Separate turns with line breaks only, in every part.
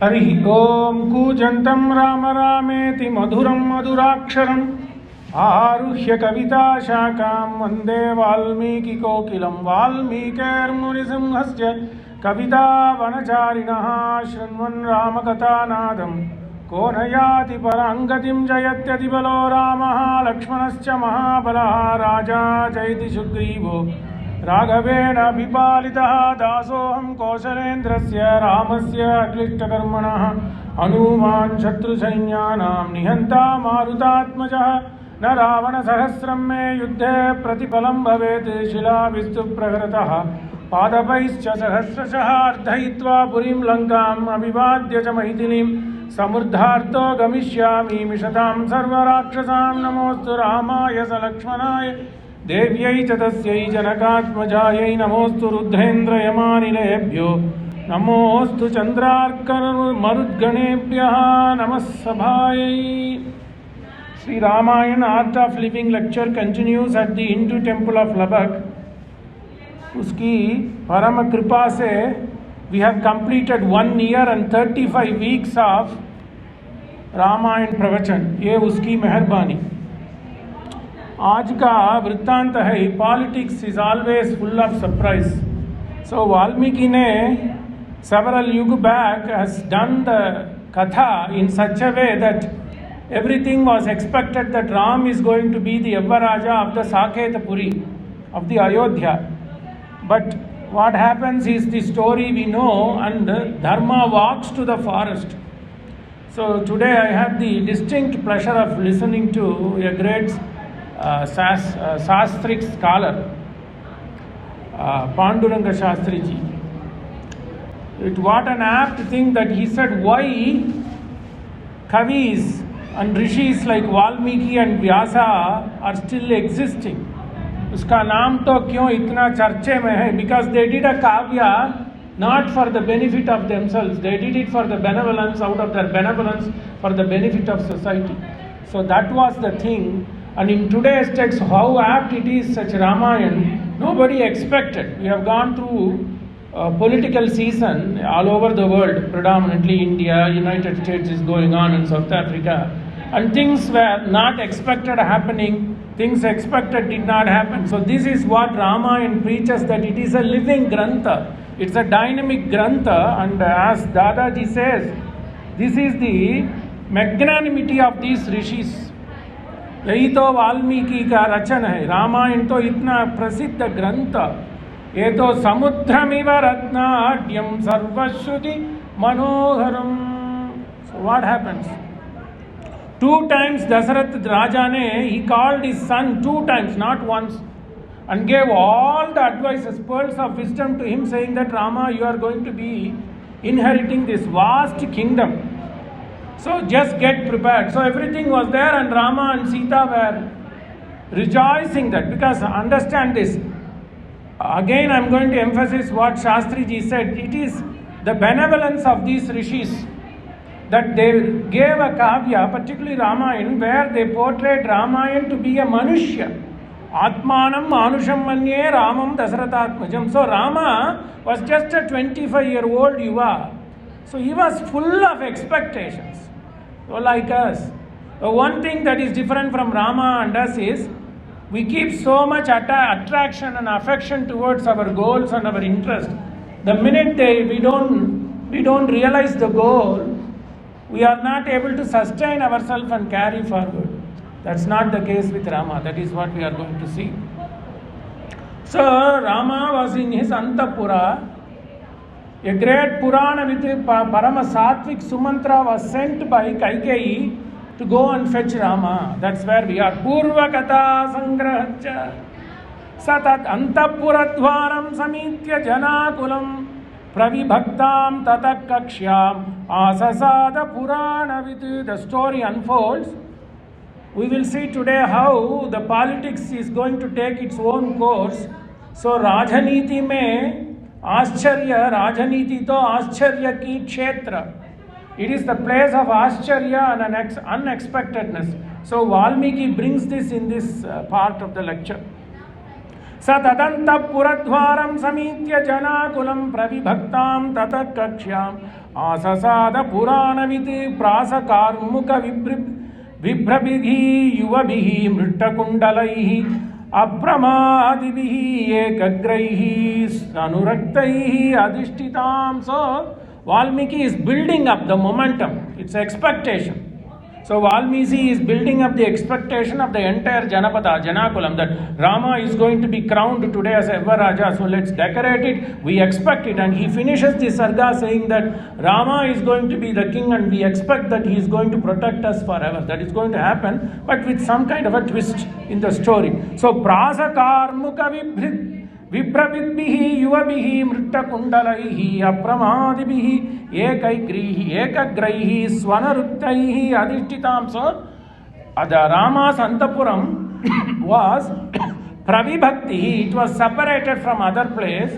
हरि ओम कूजन्तं राम रामेति मधुरं मधुराक्षरम् आरुह्य कविता शाखां वन्दे वाल्मीकिकोकिलं वाल्मीकिर्मुनिसिंहस्य कवितावनचारिणः शृण्वन् रामकथानादं को न याति पराङ्गतिं जयत्यतिबलो रामः लक्ष्मणश्च महाबलः राजा चैति सुग्रीवो राघवेण विपालितः दासोऽहं कौशलेन्द्रस्य रामस्य अक्लिष्टकर्मणः हनूमान् शत्रुसैन्यानां निहन्ता मारुतात्मजः न रावणसहस्रं मे युद्धे प्रतिफलं भवेत् शिलाभिस्तु प्रहृतः पादपैश्च सहस्रशः अर्धयित्वा पुरीं लङ्काम् अभिवाद्य च मैथिलीं समृद्धार्तो गमिष्यामि मिषतां सर्वराक्षसां नमोऽस्तु रामाय सलक्ष्मणाय देव्यै च तस्यै जनकात्मजायै नमोऽस्तु रुद्रेन्द्रयमानिलेभ्यो नमोऽस्तु चन्द्रार्कमरुद्गणेभ्यः नमः सभायै. Sri Ramayan Art of Living lecture continues at the Hindu Temple of Lubbock. उसकी परम कृपा से we have completed 1 year and 35 weeks of Ramayan प्रवचन. ये उसकी मेहरबानी. आज का वृत्तांत है politics is always full of surprise. So Valmiki ने several युग back has done the katha in such a way that everything was expected that Ram is going to be the Yavaraja of the Saketapuri of the Ayodhya. But what happens is the story we know, and Dharma walks to the forest. So today I have the distinct pleasure of listening to a great Sastric scholar, Pandurang Shastriji. What an apt thing that he said, why Kavis and Rishis like Valmiki and Vyasa are still existing. उसका नाम तो क्यों इतना चर्चे में है? Because they did a kavya not for the benefit of themselves. They did it for the benevolence, out of their benevolence, for the benefit of society. So that was the thing. And in today's text, how apt it is, such Ramayan, nobody expected. We have gone through a political season all over the world, predominantly India, United States is going on in South Africa. And things were not expected happening, things expected did not happen. So this is what Ramayan preaches, that it is a living grantha. It's a dynamic grantha, and as Dadaji says, this is the magnanimity of these rishis. यही तो वाल्मीकि का रचन है. रामायण तो इतना प्रसिद्ध ग्रंथ, ये तो समुद्रमिव रत्नाढ्यं सर्वश्रुति मनोहरम. So what happens? 2 times Dasarath Raja ne, he called his son 2 times, not once, and gave all the advices, pearls of wisdom to him, saying that Rama, you are going to be inheriting this vast kingdom. So just get prepared. So everything was there, and Rama and Sita were rejoicing that, because understand this. Again I am going to emphasize what Shastriji said. It is the benevolence of these rishis that they gave a kavya, particularly Ramayan, where they portrayed Ramayan to be a manushya. Atmanam manusham manye Ramam Dasaratatmajam. So Rama was just a 25-year-old yuva. So he was full of expectations. So like us. The one thing that is different from Rama and us is we keep so much attraction and affection towards our goals and our interest. The minute we don't realize the goal, we are not able to sustain ourselves and carry forward. That's not the case with Rama. That is what we are going to see. So Rama was in his Antapura. A great Purana with Parama Satvik Sumantra was sent by Kaikeyi to go and fetch Rama. That's where we are. Purva Katha Sangrahacha Satat Antapuradvaram Samitya Janakulam Pravibhaktam Tatakakshyam Asasada Puranavitu. The story unfolds. We will see today how the politics is going to take its own course. So Rajaniti mein आश्चर्य, राजनीति तो आश्चर्य की क्षेत्र. It is the place of आश्चर्य and unexpectedness. So Valmiki brings this in this part of the lecture. सतदन्तपुरद्वारं समीत्य जनाकुलं प्रविभक्तां ततः कक्ष्याम् आससाद पुराणवित् प्रासकार्मुकविभ्रभिः युवभिः मृट्टकुण्डलैः अप्रमादिभिः एकग्रैः अनुरक्तैः अधिष्ठितां. So Valmiki is building up the momentum. It's expectation. So Valmiki is building up the expectation of the entire Janakulam, that Rama is going to be crowned today as Eva Raja. So let's decorate it. We expect it. And he finishes the sarga saying that Rama is going to be the king and we expect that he is going to protect us forever. That is going to happen, but with some kind of a twist in the story. So Prasakarmuka Vibrabidbihi Yuvabihi Mrittakundalayhi Apramadibihi Ekagraihi Swanaruptaihi Adishtitam. So the Rama's Antapuram was Pravibhakti. It was separated from other place,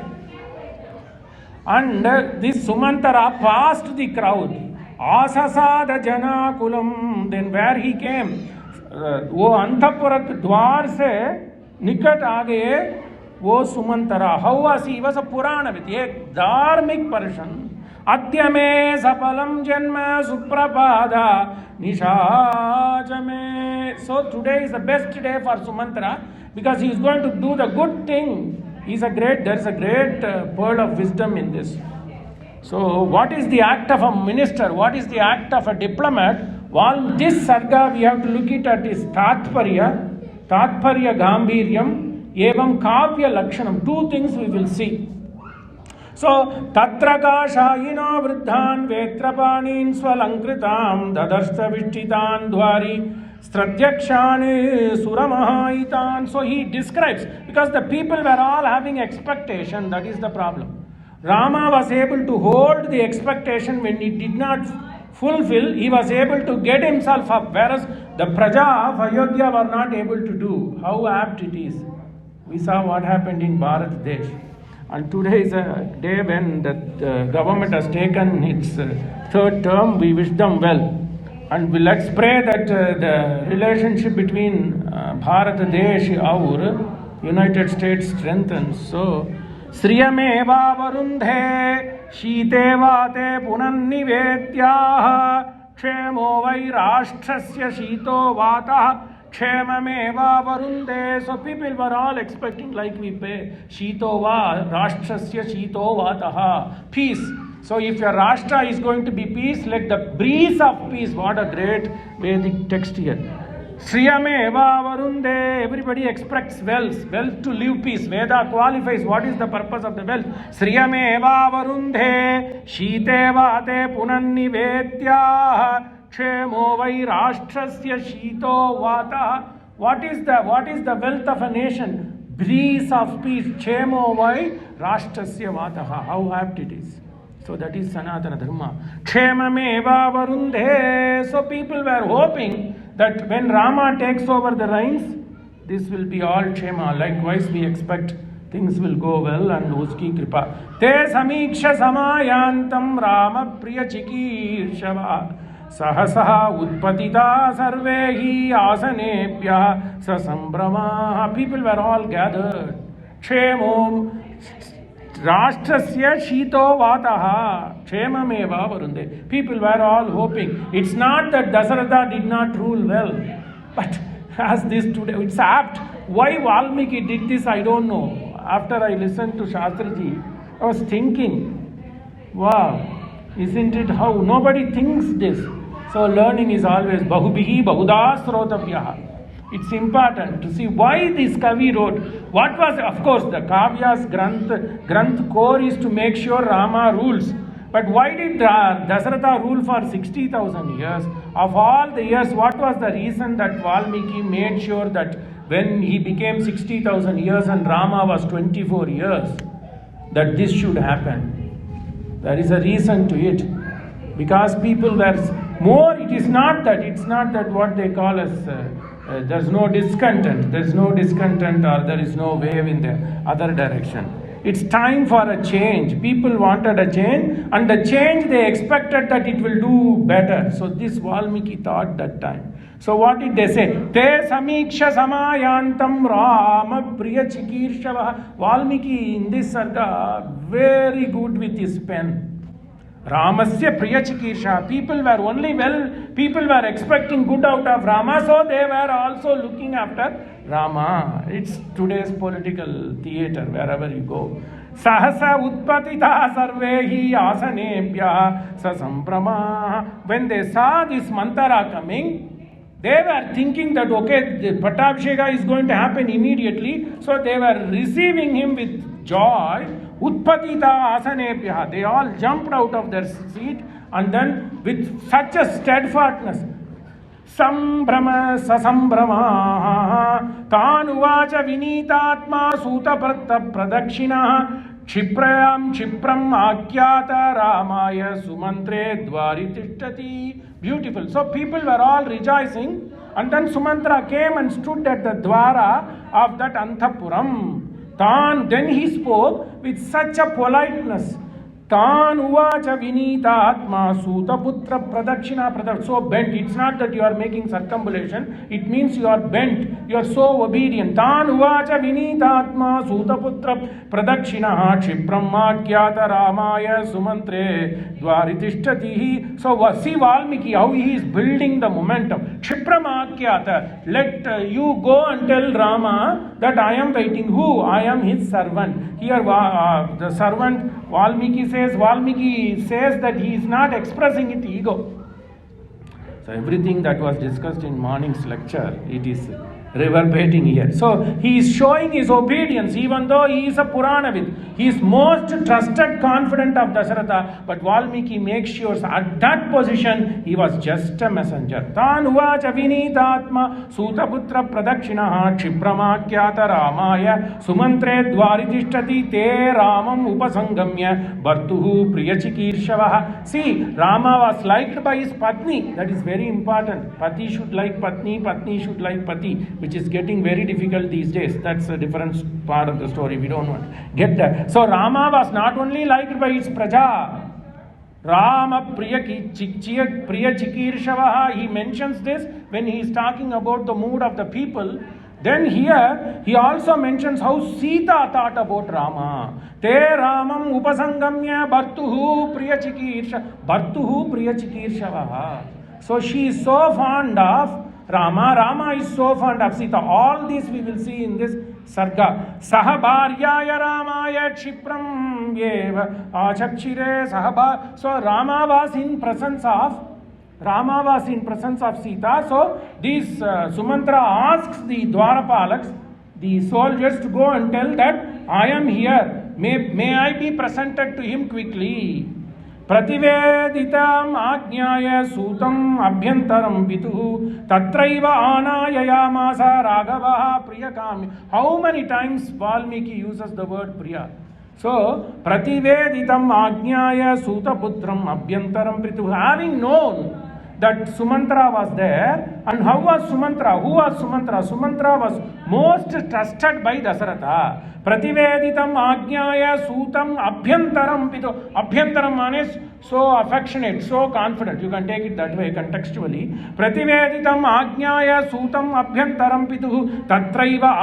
and this Sumantara passed the crowd. Asasada Janakulam. Then where he came, वो अंतपुर द्वार से निकट आ गए वो सुमंतरा. How was he? Was a पुराणविद, एक धार्मिक person. अद्य में सफलम जन्म सुप्रभादा निशाच में. So today is the best day for Sumantara because he is going to do the good thing. There is a great pearl of wisdom in this. So what is the act of a minister? What is the act of a diplomat? This sarga we have to look at is Tatparya Gambhiryam Evam Kavya Lakshanam. Two things we will see. So Tatra Kashayina Vridhan Vetrapanin Swalankritam Dadarsta Vishtitan Dwari Stradhyakshani Suramahaitan. So he describes, because the people were all having expectation, that is the problem. Rama was able to hold the expectation when he did not fulfill, he was able to get himself up, whereas the Praja of Ayodhya were not able to do. How apt it is. We saw what happened in Bharat Desh. And today is a day when the government has taken its third term. We wish them well. And let's pray that the relationship between Bharat Desh and United States strengthens. So, Sriyameva Varundhe Shite Vate Punannivetyaha Kshemo Vai Rashtrasya Shito Vataha Kshemameva Varunde. So people were all expecting, like we pay, Shito Va Rashtrasya Shito Vataha, peace. So if your Rashtra is going to be peace, let the breeze of peace. What a great Vedic text here. Sriyameva Varunde. Everybody expects wealth to live peace. Veda qualifies what is the purpose of the wealth. Sriyameva Varunde Shite Vate Punannivetyaha Kshemo Vai Rashtrasya Shito Vata. What is the wealth of a nation? Breeze of peace. Kshemo Vai Rashtrasya Vataha. How apt it is. So that is Sanatana Dharma. Kshemameva Varundhe. So people were hoping that when Rama takes over the reins, this will be all Kshema. Likewise, we expect things will go well and Uski Kripa. Te Samiksha Samayantam Rama Priya Chikirshava Sahasaha Utpatita Sarvehi Asanepya Sasambrama. People were all gathered. Kshemom Rashtrasya Shito Vataha Kshemameva Varunde. People were all hoping. It's not that Dasaratha did not rule well, but as this today, it's apt. Why Valmiki did this, I don't know. After I listened to Shastriji, I was thinking, wow, isn't it how nobody thinks this? So learning is always Bahubihi Bahuda Srotavyaha. It's important to see why this Kavi wrote. What was, of course, the Kavya's Granth core is to make sure Rama rules. But why did Dasaratha rule for 60,000 years? Of all the years, what was the reason that Valmiki made sure that when he became 60,000 years and Rama was 24 years, that this should happen? There is a reason to it. Because people were more, it's not that what they call as there's no discontent or there is no wave in the other direction. It's time for a change. People wanted a change, and the change they expected that it will do better. So this Valmiki thought that time. So what did they say? Te samiksha samayantam Rama priya chikirshava. Valmiki in this sarga very good with his pen. Ramasya priya chikirsha. People were expecting good out of Rama, so they were also looking after Rama. It's today's political theater, wherever you go. Sahasa utpatita sarvehi asanebhya sasambrama. When they saw this mantara coming, they were thinking that, okay, the Pattabhisheka is going to happen immediately. So they were receiving him with joy. Utpatita asanebhya. They all jumped out of their seat, and then with such a steadfastness. Sambrama sasambrama tanuvacha vinitatma sutapratta pradakshina Kshiprayam Kshipram Akyata Ramaya Sumantre Dvaritishthati. Beautiful. So people were all rejoicing, and then Sumantra came and stood at the dwara of that Anthapuram. Then he spoke with such a politeness. Tan uvacha vinita atma sutaputra pradakshina pradakshina. So bent. It's not that you are making circumambulation. It means you are bent. You are so obedient. Tan uvacha vinita atma sutaputra pradakshina kshipramakyata ramaya sumantre dvaritishthatihi. So see Valmiki how he is building the momentum. Kshipramakyata. Let you go and tell Rama that I am waiting. Who? I am his servant. Here the servant Valmiki says that he is not expressing it ego. So everything that was discussed in morning's lecture, it is reverberating here. So he is showing his obedience, even though he is a Puranavid. He is most trusted confidant of Dasharatha, but Valmiki makes sure at that position he was just a messenger. Tan uvacha vinitatma sutaputra pradakshinaha kshipramakyata ramaya sumantre dvaritishthati te ramam upasangamya bhartuhu priyachikirshavaha. See, Rama was liked by his Patni. That is very important. Pati should like Patni, Patni should like Pati, which is getting very difficult these days. That's a different part of the story. We don't want to get that. So Rama was not only liked by his praja. Rama priya chikirshavaha. He mentions this when he is talking about the mood of the people. Then here he also mentions how Sita thought about Rama. Te ramam upasangamya bhartuhu priya chikirshavaha. So she is so fond of Rama. Rama is so fond of Sita. All this we will see in this sarga. Sahabharyaya Ramaya Kshipram Yeva Achakshire Sahabha. So Rama was in presence of Sita. So this Sumantra asks the Dwarapalaks, the soldiers, to go and tell that I am here. May I be presented to him quickly. Prativeditam ajnaya sutam abhyantaram pituhu tatraiva anayayamasa raghavaha priyakami. How many times Valmiki uses the word priya? So, prativeditam ajnaya sutaputram abhyantaram pituhu. Having known that Sumantra was there, and how was Sumantra? Who was Sumantra? Sumantra was most trusted by Dasharatha. Prativeditam ajnaya sutam abhyantaram pitu. Abhyantaram means so affectionate, so confident. You can take it that way contextually. Prativeditam ajnaya sutam abhyantaram pitu tatraiva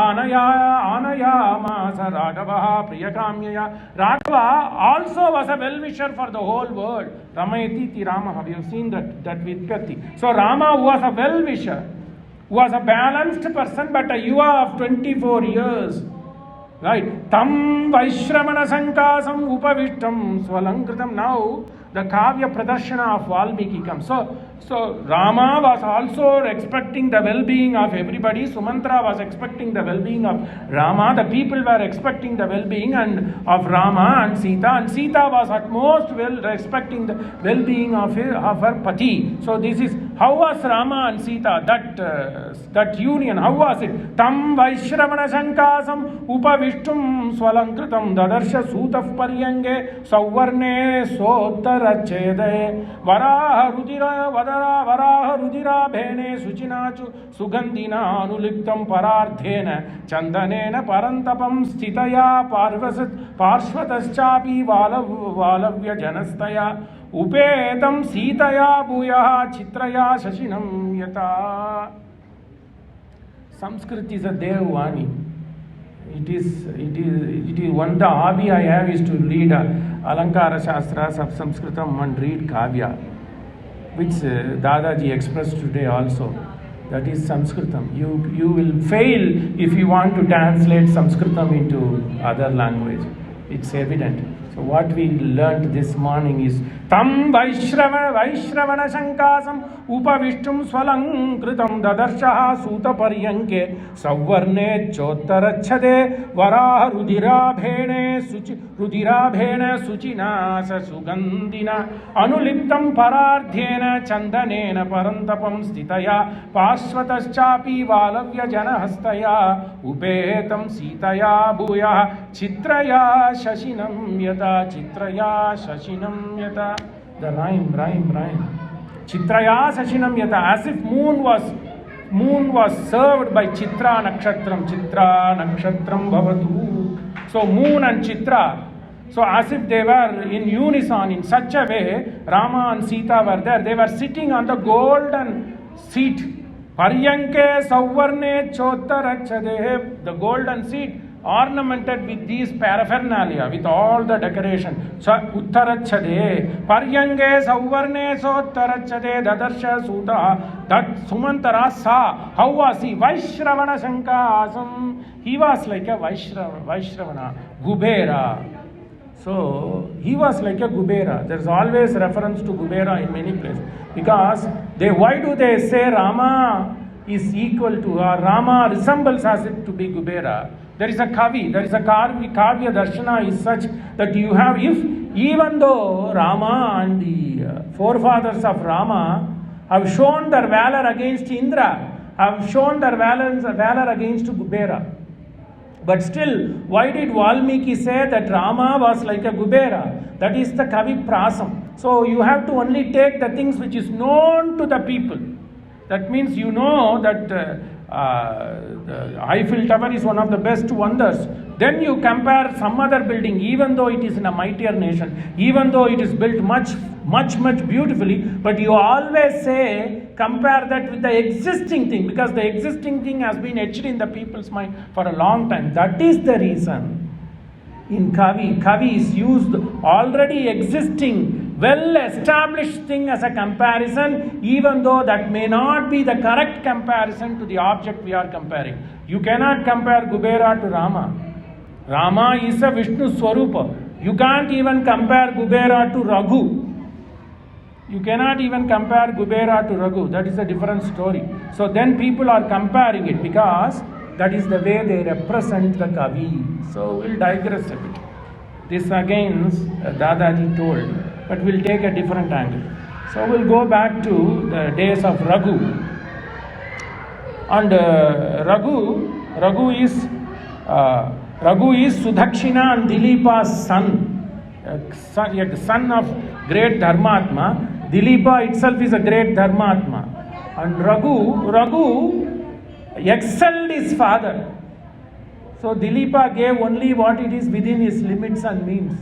anayamasa raghavaha priyakamyaya. Raghava also was a well-wisher for the whole world. Ramayati ti Ramaha. We have seen that Vyatpatti. So Rama was a well-wisher, was a balanced person, but a yuva of 24 years. Right. Tam Vaishramana Sankasam Upavishtam Swalankritam. Now the Kavya Pradarshana of Valmiki comes. So Rama was also expecting the well-being of everybody. Sumantra was expecting the well-being of Rama. The people were expecting the well-being of Rama and Sita. And Sita was at most expecting the well-being of her Pati. So this is how was Rama and Sita, that union, how was it? Tam Vaishramana Sankasam Upavishtum Swalankritam Dadarsha Sutaf Paryange Sauvarne Sottara Chottarachede Varaha Rudira Bhene Suchinachu Sugandhina Anuliptam Parardhena Chandanena Parantapam Stitaya Parshvataschapi Valavya Janastaya Upetam Sitaya Bhuyaha Chitraya Shashinam Yata. Sanskrit is a Devvani. It is one the hobby I have is to read Alankara Shastras of Sanskritam and read Kavya, which Dadaji expressed today also. That is Sanskritam. You will fail if you want to translate Sanskritam into other language. It's evident. So what we learned this morning is Tam Vaishravana Shankasam Upavishtum Swalankritam Dadarshaha Suta Paryanke Savarne Chottarachade Varaha Rudirabhene Suchinasa Sugandhina Anuliptam Parardhena Chandanena Parantapam Stitaya Parshvataschapi Valavya Janahastaya Upetam Sitaya Bhuya Chitraya Shashinam Yata Chitraya Shashinam Yata. The rhyme. Chitraya Shashinam Yata. As if moon was served by Chitra Nakshatram. Chitra Nakshatram Bhavatu. So moon and Chitra. So as if they were in unison in such a way, Rama and Sita were there. They were sitting on the golden seat. Paryanke Savarne Chottarachade. The golden seat ornamented with these paraphernalia, with all the decoration. Uttarachade, Paryange Savarne Sottarachade, Dadarsha Suta, that Sumantara sa. How was he? Vaishravana Shankasam. He was like a Vaishravana, Gubera. So he was like a Gubera. There is always reference to Gubera in many places. Because why do they say Rama is equal to, or Rama resembles as if to be Gubera? There is a Kavya Darshana is such that you have, even though Rama and the forefathers of Rama have shown their valor against Indra, have shown their valor against Gubera. But still, why did Valmiki say that Rama was like a Gubera? That is the Kavi Prasam. So you have to only take the things which is known to the people. That means you know that the Eiffel Tower is one of the best wonders. Then you compare some other building, even though it is in a mightier nation, even though it is built much beautifully, but you always say, compare that with the existing thing, because the existing thing has been etched in the people's mind for a long time. That is the reason. In Kavi is used already existing, well-established thing as a comparison, even though that may not be the correct comparison to the object we are comparing. You cannot compare Gubera to Rama. Rama is a Vishnu Swarupa. You can't even compare Gubera to Raghu. You cannot even compare Gubera to Raghu. That is a different story. So then people are comparing it because that is the way they represent the Kavi. So we'll digress a bit. This again Dadaji told, but we'll take a different angle. So we'll go back to the days of Raghu. And Raghu is Sudakshina and Dilipa's son, son of great Dharmatma. Dilipa itself is a great Dharmatma. And Raghu excelled his father. So Dilipa gave only what it is within his limits and means.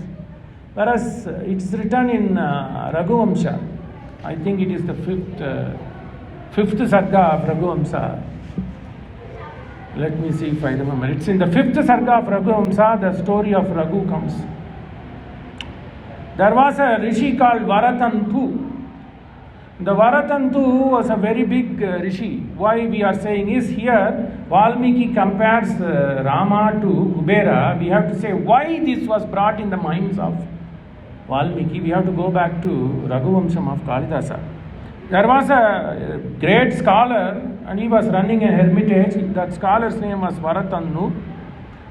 Whereas it's written in Raghuvamsha. I think it is the fifth sarga of Raghuvamsha. Let me see if I remember. It's in the 5th sarga of Raghuvamsha, the story of Raghu comes. There was a rishi called Varatantu. The Varatantu was a very big rishi. Why we are saying is here, Valmiki compares Rama to Kubera. We have to say why this was brought in the minds of Valmiki. We have to go back to Raghuvamsham of Kalidasa. There was a great scholar and he was running a hermitage. That scholar's name was Varatantu.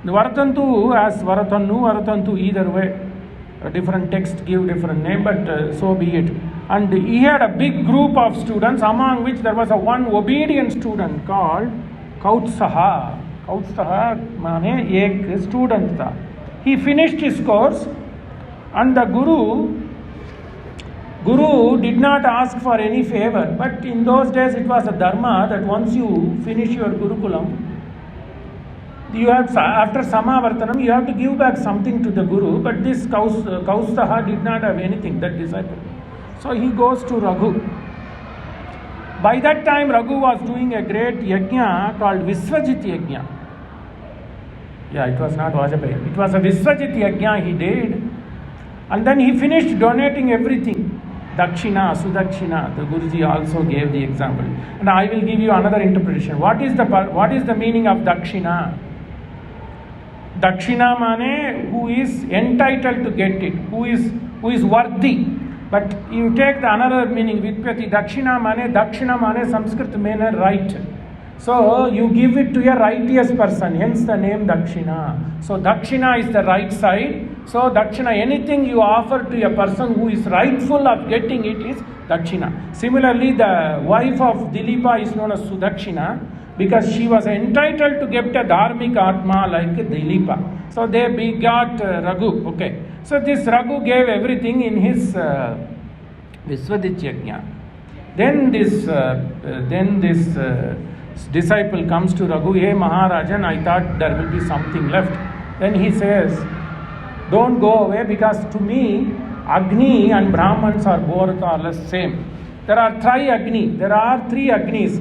The Varatantu as Varatantu either way. A different text give different name, but so be it. And he had a big group of students, among which there was a one obedient student called Kautsaha. Kautsaha mane ek student tha. He finished his course and the Guru Guru did not ask for any favor, but in those days it was a dharma that once you finish your Gurukulam, you have, after Samavartanam, you have to give back something to the Guru, but this Kaustaha did not have anything, that disciple. So he goes to Raghu. By that time, Raghu was doing a great yajna called Visvajit yajna. Yeah, it was not Vajpayee. It was a Visvajit yajna he did. And then he finished donating everything. Dakshina, Sudakshina. The Guruji also gave the example. And I will give you another interpretation. What is the meaning of Dakshina? Dakshina mane who is entitled to get it, who is worthy. But you take the another meaning, Vitpyati, Dakshina mane Sanskrit means right. So you give it to a righteous person, hence the name Dakshina. So Dakshina is the right side. So Dakshina, anything you offer to a person who is rightful of getting it is Dakshina. Similarly, the wife of Dilipa is known as Sudakshina because she was entitled to get a dharmic atma like Dilipa. So they begot Raghu. Okay. So this Raghu gave everything in his Visvadit Yajna. Then this disciple comes to Raghu, hey Maharajan, I thought there will be something left. Then he says, don't go away because to me, Agni and Brahmans are both or less same. There are three Agnis,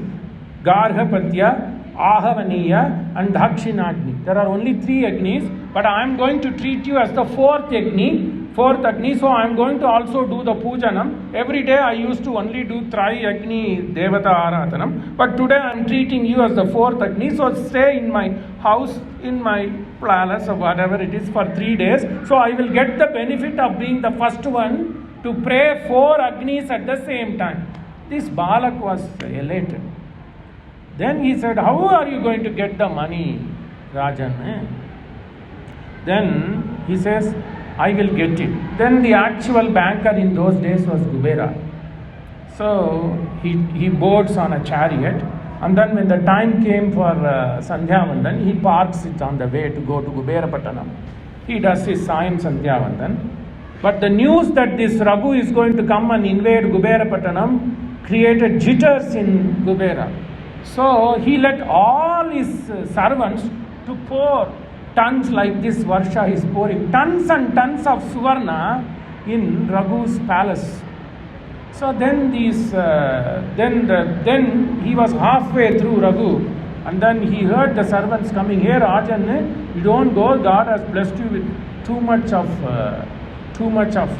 Garhapatya, Ahavaniya and Dakshinagni. There are only three Agnis, but I am going to treat you as the fourth Agni, so I am going to also do the Pujanam. Every day I used to only do Tri Agni Devata Aratanam, but today I am treating you as the fourth Agni, so stay in my house, in my palace or whatever it is for 3 days, so I will get the benefit of being the first one to pray 4 Agnis at the same time. This Balak was elated. Then he said, how are you going to get the money, Rajan? Then he says, I will get it. Then the actual banker in those days was Kubera. So he boards on a chariot, and then when the time came for Sandhyavandan, he parks it on the way to go to Kuberapattanam. He does his Sayam Sandhyavandan. But the news that this Raghu is going to come and invade Kuberapattanam created jitters in Kubera. So he let all his servants to pour tons like this Varsha is pouring, tons and tons of Suvarna in Raghu's palace. So then then he was halfway through Raghu, and then he heard the servants coming, hey Rajan, you don't go, God has blessed you with too much of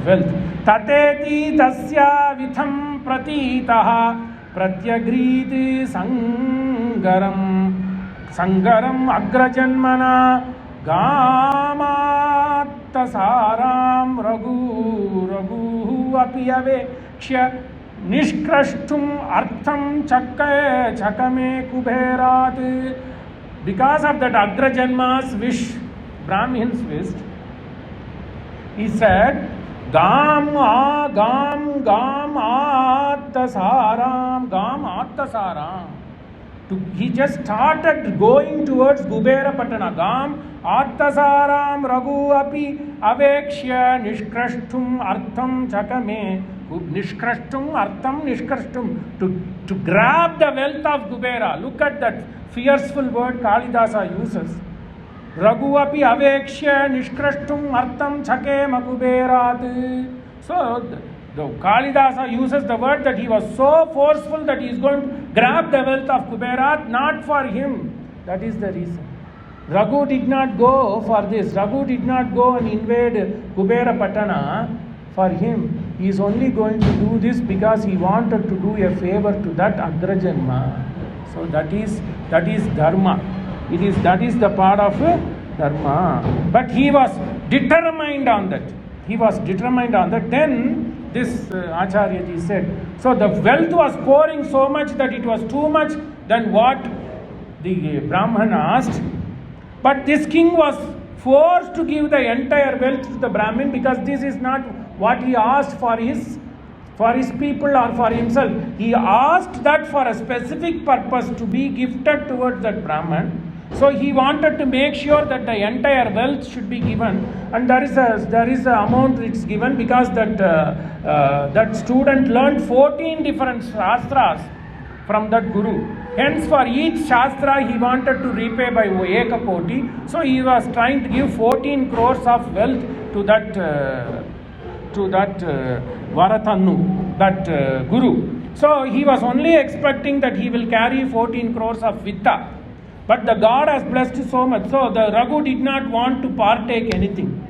wealth. Tateti tasya vitham pratitaha pratyagriti sangaram agrajanmana Gamattasaram Raghu apiyavekshya Nishkrashtum Artham Chakame Kuberat. Because of that Agrajanma's wish, Brahmin's wish, he said, Gam Attasaram. He just started going towards Kuberapatana. Gam Attasaram Raghu api avekshya nishkrashtum artham chakame. Nishkrashtum artham nishkrashtum. To grab the wealth of Kubera. Look at that fearful word Kalidasa uses. Raghu api avekshya nishkrashtum artham chakema Kuberat. So the Kalidasa uses the word that he was so forceful that he is going to grab the wealth of Kuberat, not for him. That is the reason. Raghu did not go for this. Raghu did not go and invade Kuberapatana for him. He is only going to do this because he wanted to do a favor to that Agrajanma. So that is Dharma. That is the part of Dharma. But he was determined on that. Then this Acharyaji said, so the wealth was pouring so much that it was too much than what the Brahman asked. But this king was forced to give the entire wealth to the Brahmin because this is not what he asked for his people or for himself. He asked that for a specific purpose to be gifted towards that Brahman. So he wanted to make sure that the entire wealth should be given, and there is a amount which is given because that student learned 14 different shastras from that guru. Hence, for each shastra he wanted to repay by Ekakoti. So he was trying to give 14 crores of wealth to that Varatanu, that guru. So he was only expecting that he will carry 14 crores of Vitta. But the God has blessed so much. So the Raghu did not want to partake anything.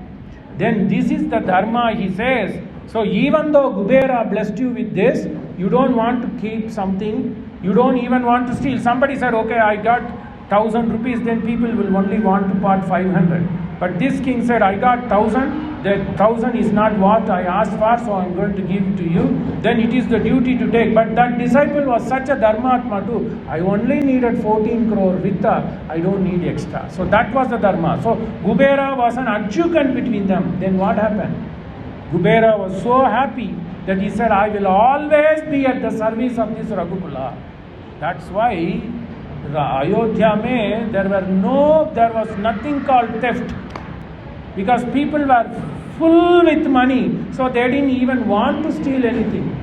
Then this is the dharma, he says. So even though Kubera blessed you with this, you don't want to keep something. You don't even want to steal. Somebody said, okay, I got 1,000 rupees, then people will only want to part 500. But this king said, I got 1,000, the 1,000 is not what I asked for, so I'm going to give it to you. Then it is the duty to take. But that disciple was such a dharmatma too. I only needed 14 crore vitta, I don't need extra. So that was the dharma. So Kubera was an adjuvant between them. Then what happened? Kubera was so happy that he said, I will always be at the service of this Raghukula. That's why Ayodhya mein there was nothing called theft, because people were full with money, so they didn't even want to steal anything.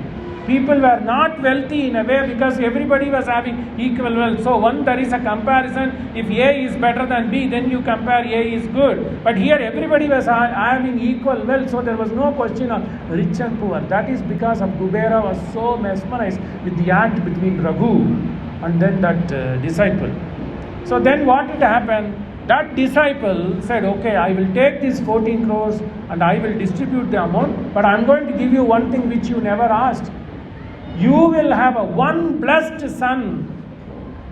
People were not wealthy in a way because everybody was having equal wealth. So there is a comparison. If A is better than B, then you compare A is good. But here everybody was having equal wealth, so there was no question of rich and poor. That is because of Kubera was so mesmerized with the act between Raghu and then that disciple. So then what did happen? That disciple said, okay, I will take these 14 crores and I will distribute the amount, but I am going to give you one thing which you never asked. You will have one blessed son.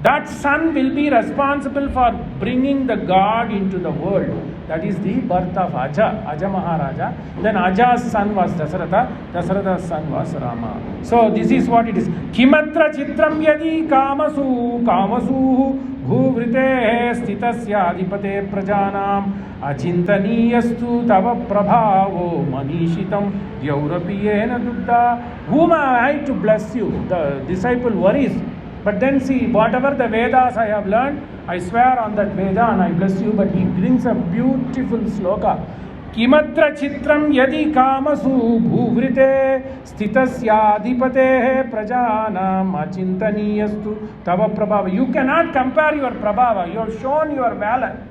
That son will be responsible for bringing the God into the world. That is the birth of Aja Maharaja. Then Aja's son was Dasaratha, Dasaratha's son was Rama. So this is what it is. Kimatra chitram yadi kamasu bhuvrite stitasya adipate prajanam achintaniyastu tava prabhavo manishitam yaurapiyena dugda. Whom am I to bless you? The disciple worries. But then see, whatever the Vedas I have learned, I swear on that Veda and I bless you. But he brings a beautiful sloka. Kimatra chitram yadi kamasu bhuvrite stitasya adipate prajanam achintaniyastu tava prabhava. You cannot compare your prabhava. You have shown your valor.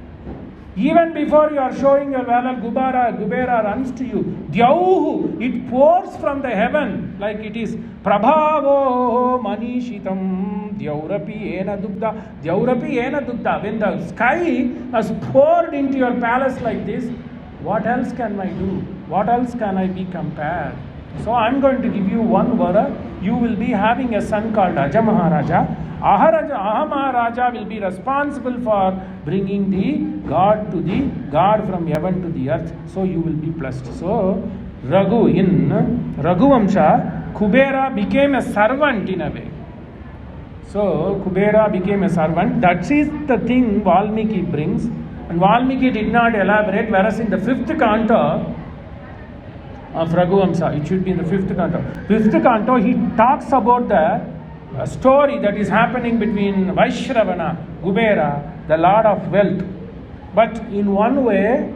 Even before you are showing your valor, Kubera runs to you. Dyauhu, it pours from the heaven like it is. Prabhavo manishitam Dyaurapi ena dugda. Dyaurapi ena dugda. When the sky has poured into your palace like this, what else can I do? What else can I be compared? So I am going to give you one vara. You will be having a son called Aja Maharaja. Aha Maharaja will be responsible for bringing the God from heaven to the earth. So you will be blessed. So Raghu, in Raghuvamsha, Kubera became a servant in a way. So Kubera became a servant. That is the thing Valmiki brings. And Valmiki did not elaborate, whereas in the 5th canto of Raghuvamsha, it should be in the 5th canto. 5th canto, he talks about the story that is happening between Vaishravana, Kubera, the Lord of Wealth. But in one way,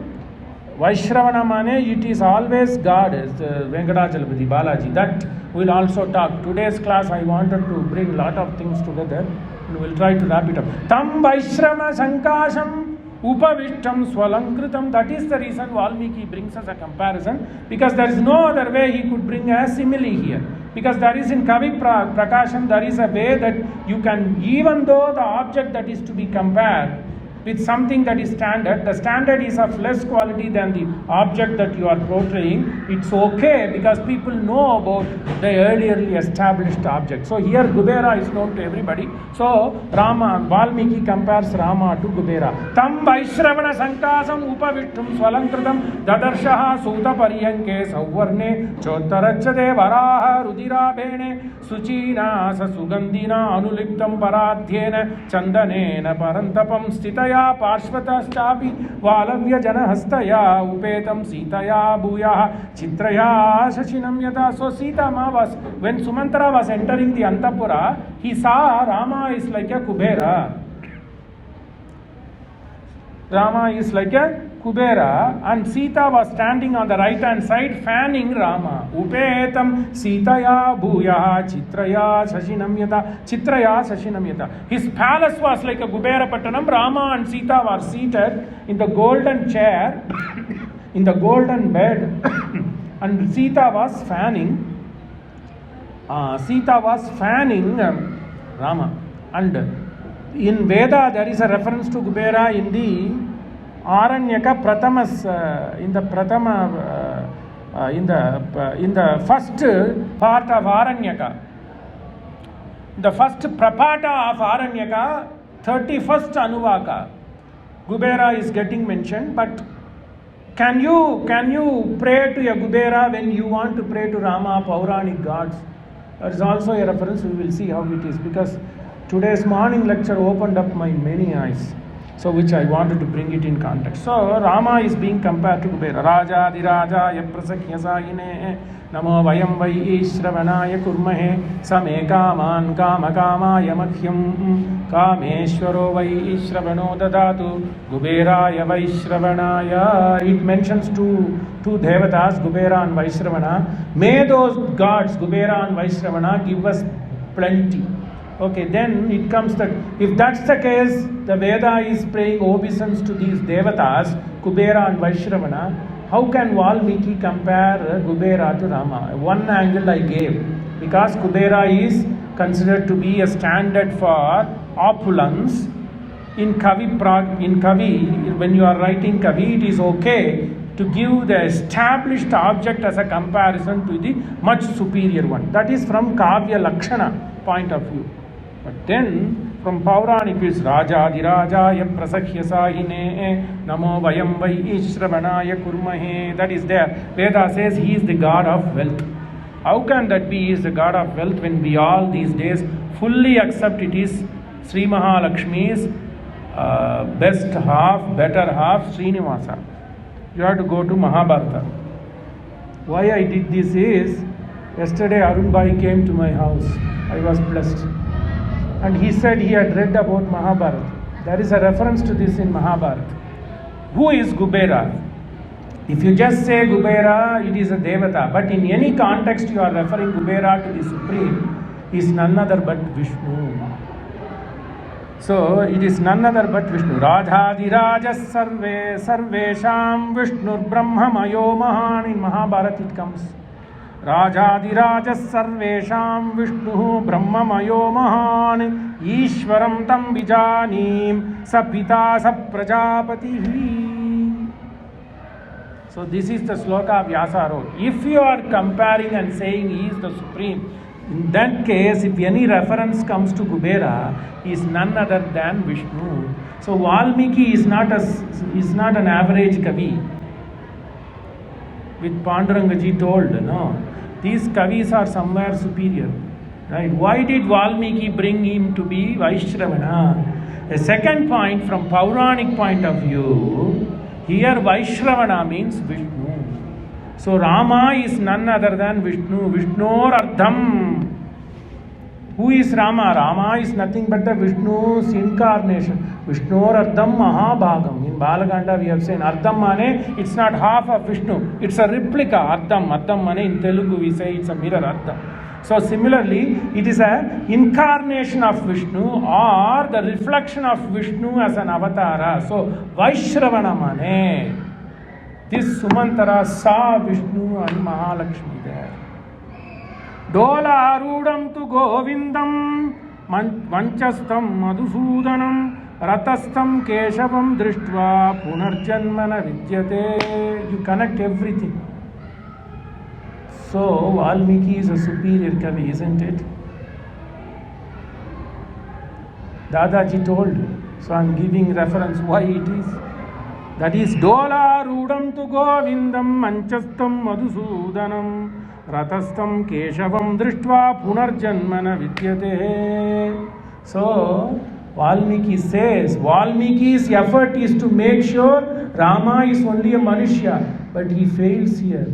Vaishravana mane, it is always God, as Venkatachalapati Balaji. That we'll also talk. Today's class, I wanted to bring a lot of things together, and we'll try to wrap it up. Tam Vaishrama Sankasham Upavishtam Swalankritam. That is the reason Valmiki brings us a comparison, because there is no other way he could bring a simile here. Because there is in Kavi Prakasham, there is a way that you can, even though the object that is to be compared with something that is standard, the standard is of less quality than the object that you are portraying, it's okay because people know about the earlierly established object. So here Kubera is known to everybody. So Valmiki compares Rama to Kubera. Tam Vaishravana Sankasam Upavittum Swalankritam Dadarshaha Suta Pariyanke Sauvarne Chotarachade Varaha Rudira Bene Suchina Sasugandina Anuliptam Paradhyena Chandanena Parantapam Stitaya Parshvataschapi Valavya Janahastaya Upetam Sitaya Bhuya Chitraya Shashinam Yata. So Sita Ma was, when Sumantara was entering the Antapura, he saw Rama is like a Kubera. Rama is like a Kubera, and Sita was standing on the right hand side fanning Rama. Upetam Sitaya Bhuya Chitraya Sashinamyata. His palace was like a Kubera Pattanam. Rama and Sita were seated in the golden chair, in the golden bed, and Sita was fanning. Rama. And in Veda there is a reference to Kubera in the Aranyaka Pratamas, in the first part of Aranyaka. The first prapata of Aranyaka, 31st Anuvaka, Kubera is getting mentioned. But can you pray to a Kubera when you want to pray to Rama, Pauranic gods? There is also a reference. We will see how it is, because today's morning lecture opened up my many eyes. So which I wanted to bring it in context. So Rama is being compared to Kubera. Raja Diraja Yaprasakya Saine Namo Vayam Vai Shravanaya Kurmahe Same Kaman Kama Kama Yamadhyam Kameshwaro Vai Shravano Dadatu Kuberaya Vaishravanaya. It mentions two devatas, Kubera and Vaishravana. May those gods, Kubera and Vaishravana, give us plenty. Okay, then it comes that if that's the case, the Veda is paying obeisance to these devatas, Kubera and Vaishravana. How can Valmiki compare Kubera to Rama? One angle I gave, because Kubera is considered to be a standard for opulence. In Kavi, when you are writing Kavi, it is okay to give the established object as a comparison to the much superior one. That is from Kavya Lakshana point of view. But then from Pauranic is Raja Dirajaya Prasakya Sahine Namo Vayam Vai Shravanaya Kurmahe. That is there. Veda says he is the god of wealth. How can that be? He is the god of wealth when we all these days fully accept it is Sri Mahalakshmi's best half, better half, Srinivasa. You have to go to Mahabharata. Why I did this is, yesterday Arun Bhai came to my house. I was blessed. And he said he had read about Mahabharata. There is a reference to this in Mahabharata. Who is Kubera? If you just say Kubera, it is a Devata. But in any context you are referring Kubera to the Supreme, is none other but Vishnu. So it is none other but Vishnu. Radhadirajas sarvesham Vishnur Brahma Mayo Mahan. In Mahabharata it comes. Rajadirajas sarvesham Vishnu Brahma Mayo Mahan Ishwaram tam vijanim Sapita saprajapatihi. So this is the sloka Vyasa wrote. If you are comparing and saying he is the supreme, in that case, if any reference comes to Kubera, he is none other than Vishnu. So Valmiki is not an average Kavi. With Pandurangaji told, no, these Kavis are somewhere superior. Right? Why did Valmiki bring him to be Vaishravana? A second point, from Pauranic point of view, here Vaishravana means Vishnu. So Rama is none other than Vishnu. Vishnur Ardham. Who is Rama? Rama is nothing but the Vishnu's incarnation. Vishnur Ardham Mahabhagam. In Balaganda we have seen Ardham Mane, it's not half of Vishnu. It's a replica. Ardham Mane, in Telugu we say it's a mirror Ardham. So similarly, it is an incarnation of Vishnu or the reflection of Vishnu as an avatara. So Vaishravana Mane. This Sumantara saw Vishnu and Mahalakshmi there. Dola Arudam tu Govindam Manchastam Madhusudanam Ratastam Keshavam Drishtva Punarjanmana Vidyate. You connect everything. So Valmiki is a superior Kavi, isn't it? Dadaji told. So I am giving reference why it is. That is Dola Rudam tu Govindam Manchastam Madhusudanam Ratastam Keshavam Drishtva Punarjanmana Vidyate. So Valmiki says, Valmiki's effort is to make sure Rama is only a Manushya, but he fails here.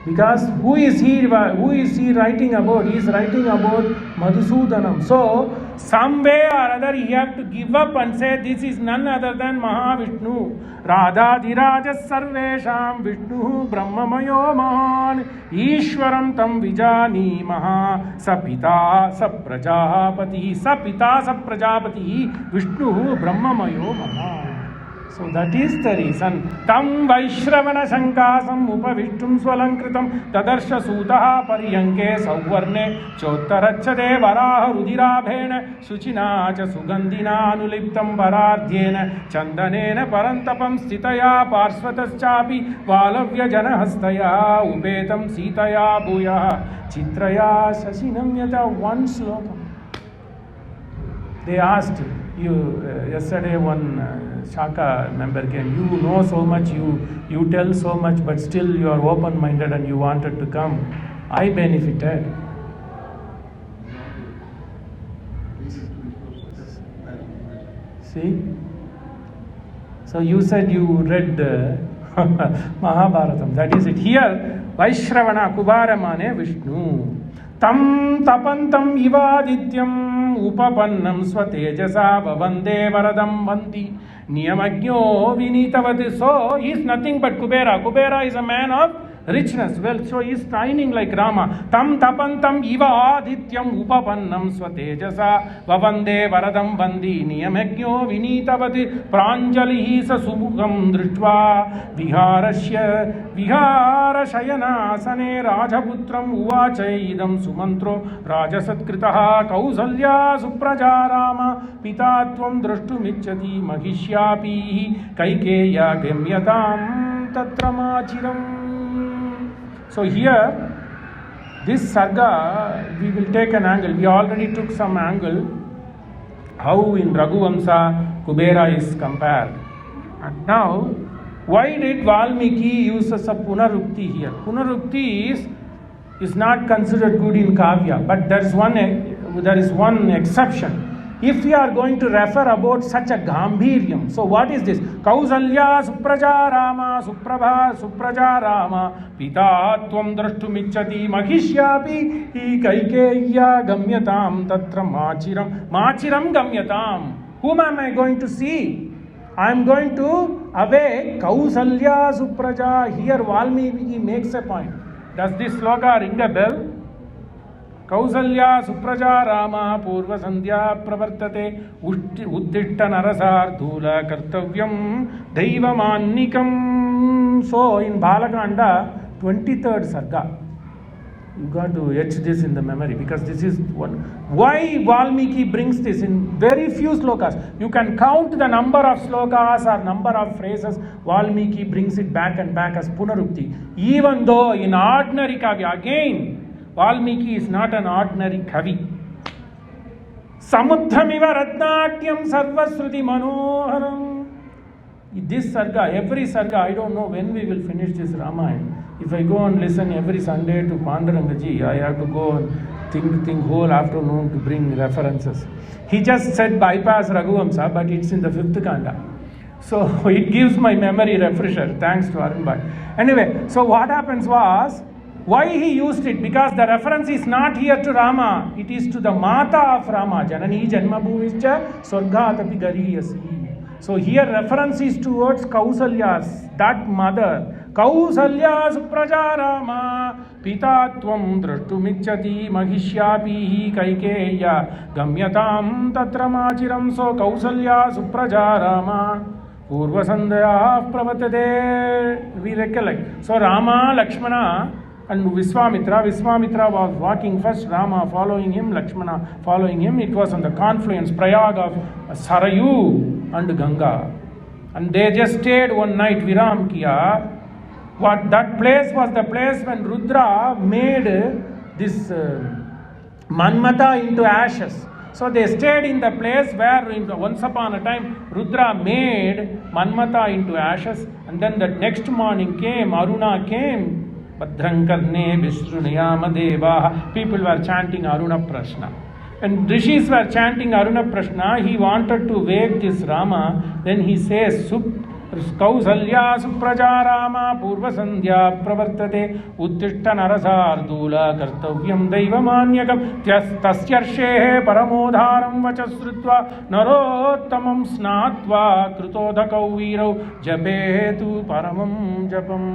Because who is he writing about? He is writing about Madhusudanam. So Some way or other he have to give up and say this is none other than Mahavishnu. Radhadhiraja sarvesham Vishnu Brahmamayo Mahan Ishwaram tam vijani maha Sapita Saprajapati Sapita Saprajapati Vishnu Brahmamayo Mahan. So that is the reason. Tam Vaishravana Shankasam Upavishtum Swalankritam Tadarsha Sutaha Paryanke Sauvarne Chotarachade Varaha Rudirabhena Suchina Cha Sugandhina Anuliptam Varadhyena Chandanena Parantapam Stitaya Parsvataschapi Valavya Janahastaya Upetam Sitaya Bhuya Chitraya Shasinam Yata. One sloka. They asked yesterday one Shaka member came, you know so much, you tell so much, but still you are open-minded and you wanted to come. I benefited. See? So you said you read Mahabharatam. That is it. Here, Vaishravana Kubaramane Vishnu. Tam tapantam ivadityam upapannam swatejasa vavande varadam vanti niyamagyo vinitavati. So he is nothing but Kubera. Kubera is a man of richness, wealth. So he is shining like Rama. Tam tapantam ivadityam upapannam swatejasa vavande varadam vanti niyamagyo vinitavati pranjalihi sa subham drishtva viharasya Viharashayanasane Rajaputram Uvachaidam Sumantro Rajasatkritaha Kausalya Suprajarama Pitatvam Drashtumichati Mahishyapi Kaikeya Gamyatam Tatramachiram. So here, this sarga, we will take an angle. We already took some angle how in Raghuvamsa Kubera is compared. And now, why did Valmiki use a Punarukti here? Punarukti is not considered good in Kavya, but there is one exception. If we are going to refer about such a Gambhiryam, so what is this? Kausalya Supraja Rama Suprabha Supraja Rama Pitatvam Drashtumichati Mahishyapi Kaikeya Gamyatam Tatra Machiram Gamyatam. Whom am I going to see? I am going to awake Kausalya Supraja. Here Valmiki makes a point. Does this sloka ring a bell? Kausalya Supraja Rama Purva Sandhya Pravartate Uddhitta Narasardhula Kartavyam Daivamannikam. So in Balakanda, 23rd Sarga. You got to etch this in the memory because this is one. Why Valmiki brings this in very few slokas? You can count the number of slokas or number of phrases. Valmiki brings it back and back as Punarukti. Even though in ordinary Kavya, again, Valmiki is not an ordinary Kavi. Samudhramiva Ratnatyam Sarvasruti Manoharam. This sarga, every sarga, I don't know when we will finish this Ramayana. If I go and listen every Sunday to Pandurangaji, I have to go and think whole afternoon to bring references. He just said bypass Raghuvamsa, but it's in the 5th kanda. So it gives my memory refresher, thanks to Arun Bhai. Anyway, so what happens was, why he used it? Because the reference is not here to Rama, it is to the Mata of Rama. Janani Janmabhuvischa Swargatapi Gariyasi. So here reference is towards Kausalya's, that mother. Kausalya Supraja Rama Pitatvam Drashtumichati Mahishyapi Kaikeya Gamyatam Tatramachiram. So Kausalya Supraja Rama Purva Sandhya Pravatade. We recollect. So Rama, Lakshmana and Viswamitra. Viswamitra was walking first, Rama following him, Lakshmana following him. It was on the confluence, Prayag of Sarayu and Ganga. And they just stayed one night, Viram Kiya. What that place was the place when Rudra made this Manmata into ashes. So they stayed in the place where once upon a time Rudra made Manmata into ashes, and then the next morning came, Aruna came, Bhadrankarne Vishrunayama Deva. People were chanting Aruna Prashna. And rishis were chanting Aruna Prashna. He wanted to wake this Rama. Then he says, Kausalya Supraja Rama पूर्वसन्ध्या प्रवर्तते उत्तिष्ठ नरसार्दूल कर्तव्यं दैवमान्यकं तस्यर्षेः परमोधारं वचः श्रुत्वा नरोत्तमं स्नात्वा कृतोदकौ वीरौ जपेतु परमं जपम्.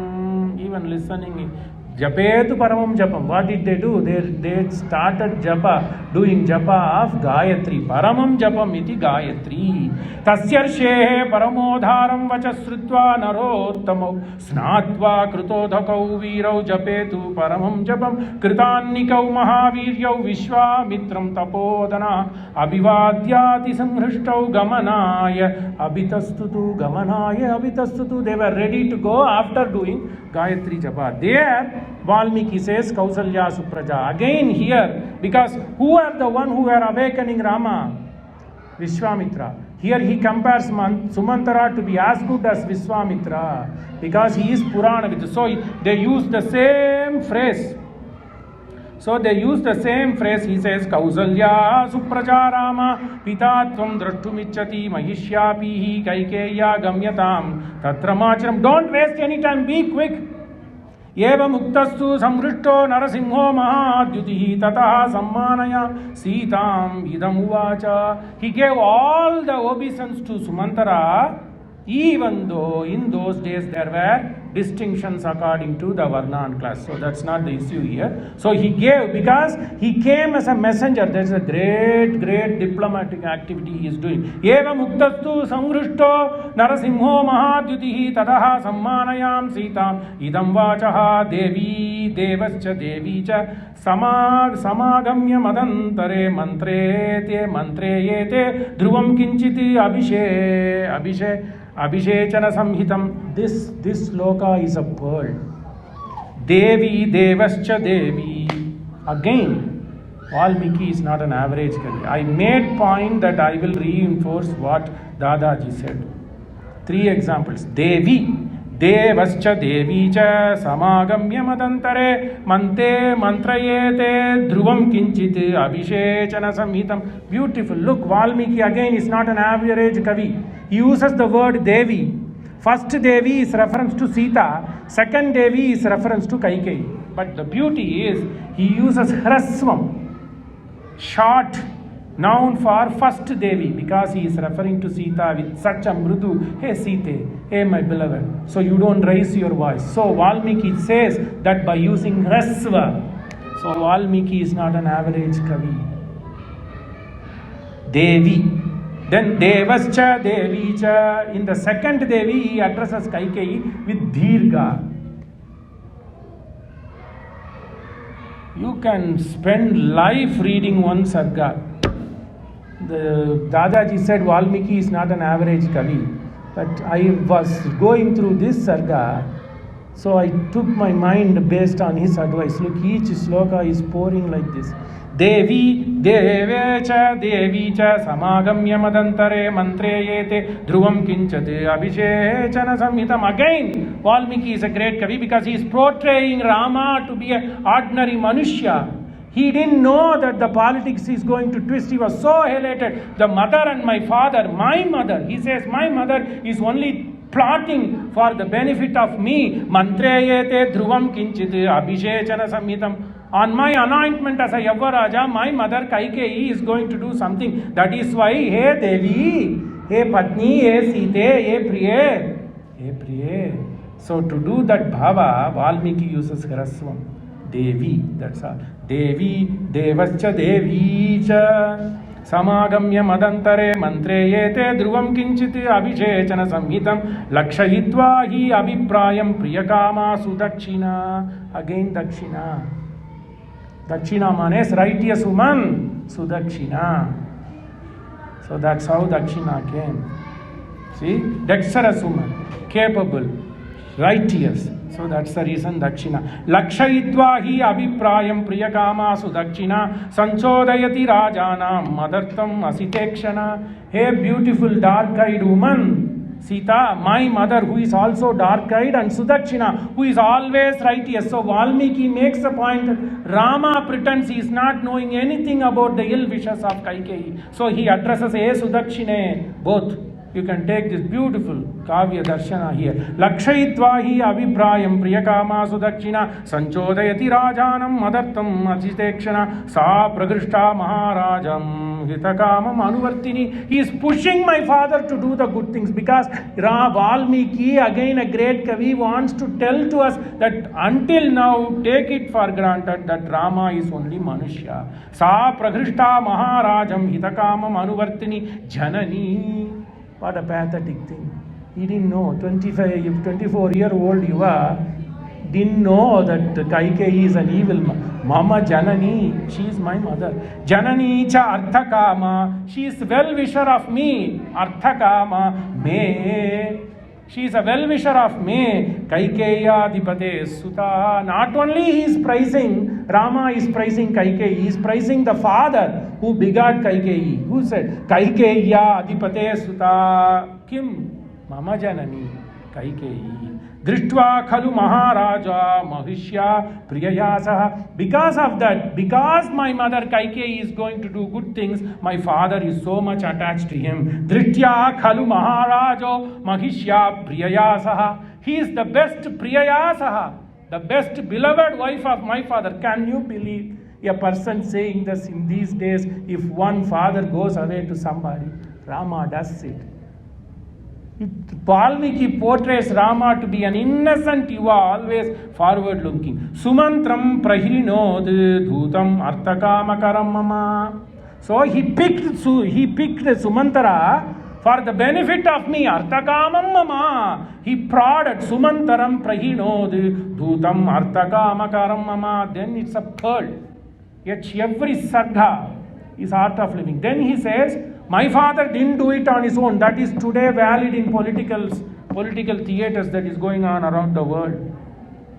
Even listening, Japetu Paramam Japam. What did they do? They started Japa, doing Japa of Gayatri. Paramam Japam iti Gayatri. Tasyarshehe Paramodharam Vachasrutva Narottamau Snatva Krutodhakau Virau Japetu Paramam Japam Kritannikau Mahaviryau Vishwamitram Tapodana Abhivadyati Samhristau Gamanaya Abhitastutu Gamanaya Abhitastutu. They were ready to go after doing Gayatri Japa. There Valmiki says Kausalya Supraja. Again here, because who are the one who are awakening Rama? Vishwamitra. Here he compares Sumantara to be as good as Vishwamitra because he is Purana Vidu. So they use the same phrase. He says Kausalya Supraja Rama Pitatvam Drashtumichati Mahishyapihi Kaikeya Gamyatam Tatramachram. Don't waste any time, be quick. Eva muktastu samrishto narasimho mahadyutihi tataha sammanaya sitam idam uvacha. He gave all the obeisance to Sumantara, even though in those days there were distinctions according to the Varnan class. So that's not the issue here. So he gave because he came as a messenger. There's a great diplomatic activity he is doing. Eva muktastu samrishto narasimho mahadyutihi tadaha sammanayam sitam idam vachaha devi devascha devi cha samagamya madantare mantreyete dhruvam kinchiti Abhishechana Samhitam. This sloka is a pearl. Devi Devascha Devi. Again, Valmiki is not an average Kavi. I made point that I will reinforce what Dadaji said. 3 examples. Devi Devascha Devi cha Samagamya Madantare Mante Mantrayete Dhruvam Kinchit Abhishechana Samhitam. Beautiful. Look, Valmiki again is not an average Kavi. He uses the word Devi. First Devi is reference to Sita. Second Devi is reference to Kaikeyi. But the beauty is he uses Hrasvam, short noun for first Devi, because he is referring to Sita with such a mrudu. Hey Sita, hey my beloved. So you don't raise your voice. So Valmiki says that by using Hrasva. So Valmiki is not an average Kavi. Devi. Then Devascha Devi cha. In the second Devi he addresses Kaikeyi with Dirga. You can spend life reading one sarga. The Dadaji said Valmiki is not an average Kavi. But I was going through this sarga, so I took my mind based on his advice. Look, each sloka is pouring like this. Devi Devecha Devicha Samagamya Madantare Mantreyete Dhruvam Kinchate Abhishechana Samhitam. Again, Valmiki is a great Kavi because he is portraying Rama to be an ordinary Manushya. He didn't know that the politics is going to twist. He was so elated. The mother and my father, my mother, he says, my mother is only plotting for the benefit of me. Mantreyete Dhruvam Kinchit Abhishechana Samhitam. On my anointment as a Yavaraja, my mother Kaikeyi is going to do something. That is why, hey Devi, hey Patni, hey Sita, hey Priye, hey Priye. So to do that bhava, Valmiki uses Hrasvam. Devi, that's all. Devi, Devascha Devi cha Samagamya Madantare Mantreyete Dhruvam Kinchiti Abhishechana Samhitam Lakshayitva hi Abhiprayam Priyakama Sudakshina. Again Dakshina. Dakshina manes righteous woman, Sudakshina. So that's how Dakshina came. See, dexterous woman, capable, righteous. So that's the reason Dakshina. Lakshayitva hi abhiprayam priyakama Sudakshina Sanchodayati Rajanam Madartam Asitekshana. Hey beautiful dark-eyed woman, Sita, my mother who is also dark-eyed, and Sudakshina who is always righteous. So Valmiki makes a point that Rama pretends he is not knowing anything about the ill wishes of Kaikeyi. So he addresses Sudakshine, both. You can take this beautiful Kavya Darshana here. Lakshayitva hi abhiprayam priyakama sudakshina sanchodayati rajanam madartam achitekshana sa pragrishta maharajam hitakamam anuvartini. He is pushing my father to do the good things, because Valmiki, again a great Kavi, wants to tell to us that until now, take it for granted that Rama is only Manushya. Sa pragrishta maharajam hitakamam anuvartini janani. What a pathetic thing. He didn't know. 24-year-old Yuva didn't know that Kaikeyi is an evil Mama Janani. She is my mother. Janani cha Arthakama. She is well-wisher of me. Arthakama me. She is a well-wisher of me. Kaikeya Dipate Suta. Not only he is praising, Rama is praising Kaikeyi, he is praising the father who begat Kaikeyi. Who said, Kaikeya Adipate Suta Kim? Mama Janani Kaikeyi. Drishtva Khalu Maharaja Mahishya Priyayasaha. Because of that, because my mother Kaikeyi is going to do good things, my father is so much attached to him. Drishtya Khalu Maharaja Mahishya Priyayasaha. He is the best Priyayasaha, the best beloved wife of my father. Can you believe a person saying this in these days? If one father goes away to somebody, Rama does it. Valmiki portrays Rama to be an innocent Yuva, always forward looking. Sumantram prahirinod dhutam arthakamakaram mama. So he picked Sumantara for the benefit of me. Arthakamam mama. He prodded Sumantaram prahinod dhutam arthakamakaram mama. Then it's a pearl. Yet every Saddha is art of living. Then he says, my father didn't do it on his own. That is today valid in political theaters that is going on around the world.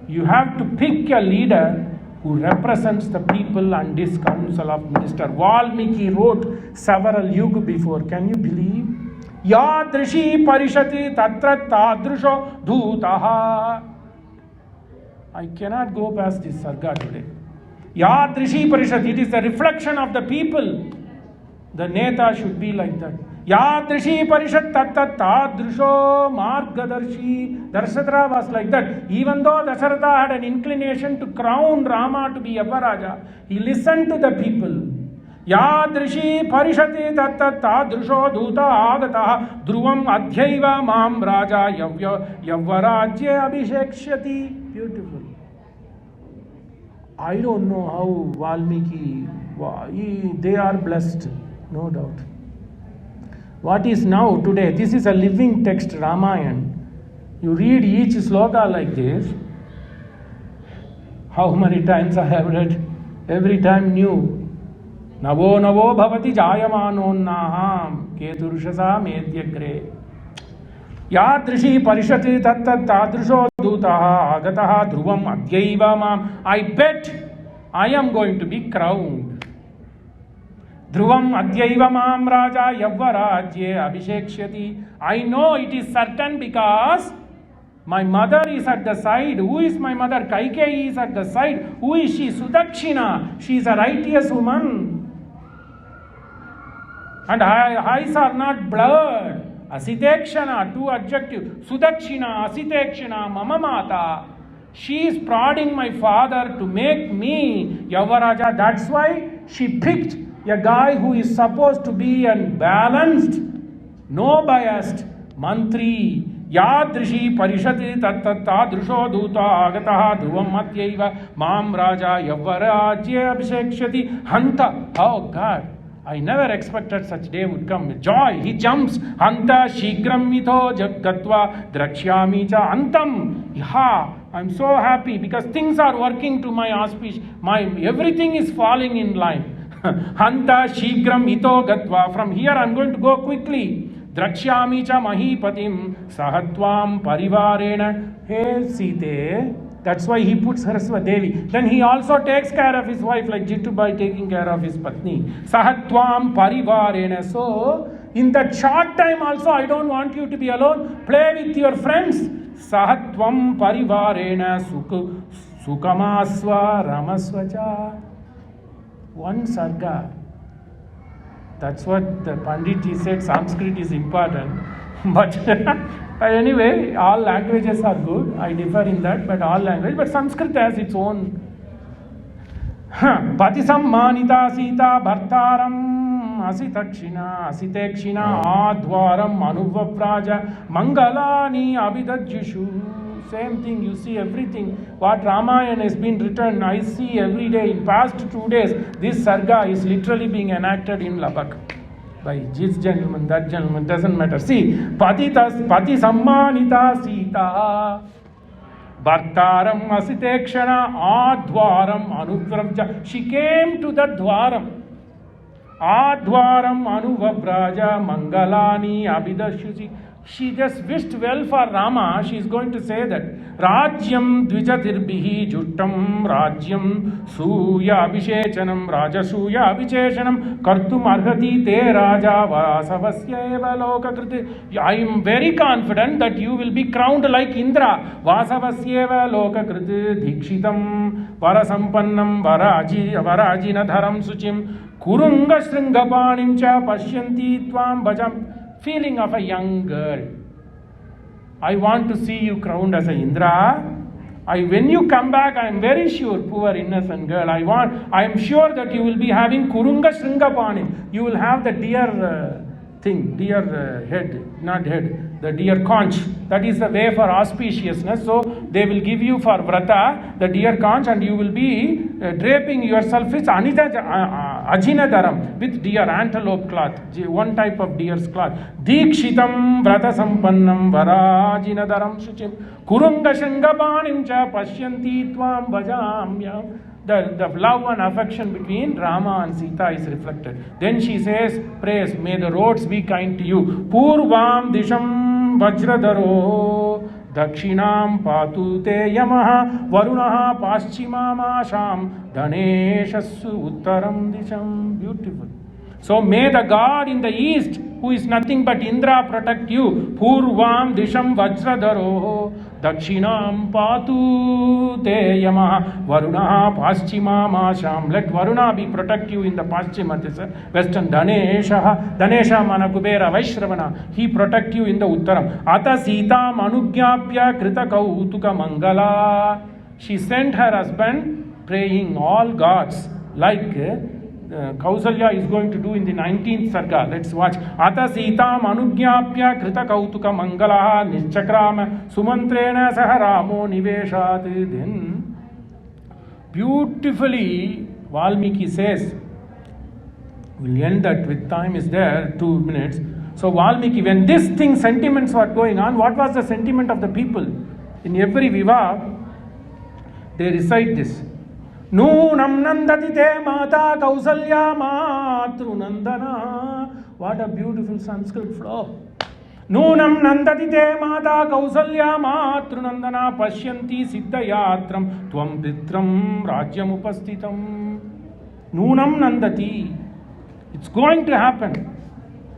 You have to pick a leader who represents the people and this council of ministers. Valmiki wrote several yuga before. Can you believe? Yadrishi parishati tatra tadrusho dhutaha. I cannot go past this sarga today. Yadrishi parishati, it is the reflection of the people. The Neta should be like that. Yadrishi parishat tatta tadrusho margadarshi. Darshatara was like that. Even though Dasharatha had an inclination to crown Rama to be Yavaraja, he listened to the people. Yadrishi parishati tatta tadrusho dhuta agataha dhruvam adhyaiva mam raja yavarajya abhishekshati. Beautiful. I don't know how Valmiki, they are blessed. No doubt. What is now today? This is a living text, Ramayana. You read each sloka like this. How many times I have read? Every time new. Navo navo bhavati jayamanon naham keturushasa medyagre. Yadrishi parishati tattat tadrusho dhutaha agataha dhruvam adhyaiva mam. I bet I am going to be crowned. Dhruvam adhyaiva mam raja yavarajye abhishekshati. I know it is certain because my mother is at the side. Who is my mother? Kaikeyi is at the side. Who is she? Sudakshina. She is a righteous woman. And her eyes are not blurred. Asitekshana, two adjectives. Sudakshina, asitekshana, mama mata. She is prodding my father to make me Yavaraja. That's why she picked a guy who is supposed to be balanced, no biased, mantri. Yadrishi parishati tattata drusho dhuta agataha dhruvam matyaiva mam raja yavarajya abhishekshati hanta. Oh God, I never expected such day would come. Joy, he jumps. Hanta shigram mito jagatva drakshyami cha antam. Yeah, I'm so happy because things are working to my auspice. Everything is falling in line. Hanta shigram ito gatva. From here I'm going to go quickly. Drakshyami cha mahipatim sahatvam parivarena. Hey Sita. That's why he puts Saraswati Devi. Then he also takes care of his wife like Jitubai taking care of his patni. Sahatvam parivarena. So in that short time also I don't want you to be alone. Play with your friends. Sahatvam parivarena sukamasva ramasvacha. One sarga. That's what the Pandit said. Sanskrit is important. But anyway, all languages are good. I differ in that, but all language. But Sanskrit has its own. Pati sammanita sita bhartaram asitakshina asitekshina advaram anuvavraja mangalani abhidajyushu. Same thing, you see everything. What Ramayana has been written, I see every day. In past 2 days, this sarga is literally being enacted in Lubbock. By this gentleman, that gentleman, doesn't matter. See, pati sammanita sita bhartaram asitekshana advaram anuvravja. She came to the dwaram. Advaram anuvavraja mangalani abhidashuji. She just wished well for Rama. She is going to say that Rajyam dvijatirbihi juttam Rajyam suya abhishechanam Rajasuya abhicheshanam Kartum arhati te Raja Vasavasya eva lokakriti. I am very confident that you will be crowned like Indra. Vasavasya eva lokakriti dikshitam Varasampannam Varajinadharam suchim Kurunga Sringapanim cha Pashyanti tvam bhajam. Feeling of a young girl. I want to see you crowned as a Indra. When you come back, I am very sure, poor innocent girl, I am sure that you will be having Kurunga Sringapani. You will have the deer deer head, not head, the deer conch. That is the way for auspiciousness. So they will give you for vrata the deer conch, and you will be draping yourself with ajinadaram, with deer antelope cloth, one type of deer's cloth. Dikshitam vrata sampannam varajinadaram shuchim kurunga shangapanim cha pashyanti tvam bhajamyam. The love and affection between Rama and Sita is reflected. Then she says, praise, may the roads be kind to you. Purvam disham vajradaro dakshinam patu te yamaha varunaha paschimamasham dhaneshassu uttaram disham. Beautiful. So may the God in the east, who is nothing but Indra, protect you. Purvam disham vajradaro dakshinam patu te yamaha varunaha paschimamasham. Let Varuna be protect you in the paschima, western. Dhanesha mana kubera vaishravana. He protect you in the uttaram. Ata sita manugyapya krita kautuka mangala. She sent her husband praying all gods like Kausalya is going to do in the 19th sarga. Let's watch. Ata Sita Manugyapya Krita Kautuka Mangala Nischakrama Sumantrena Saharamo Niveshat. Then beautifully Valmiki says, we'll end that with time is there, 2 minutes. So Valmiki, when this thing, sentiments were going on, what was the sentiment of the people? In every vivaha, they recite this. Noonam nandati te mata kausalya matru nandana. What a beautiful Sanskrit flow. Noonam nandati te mata kausalya matru nandana pashyanti siddhayatram tvam pitram rajyam upastitam. Noonam nandati. It's going to happen.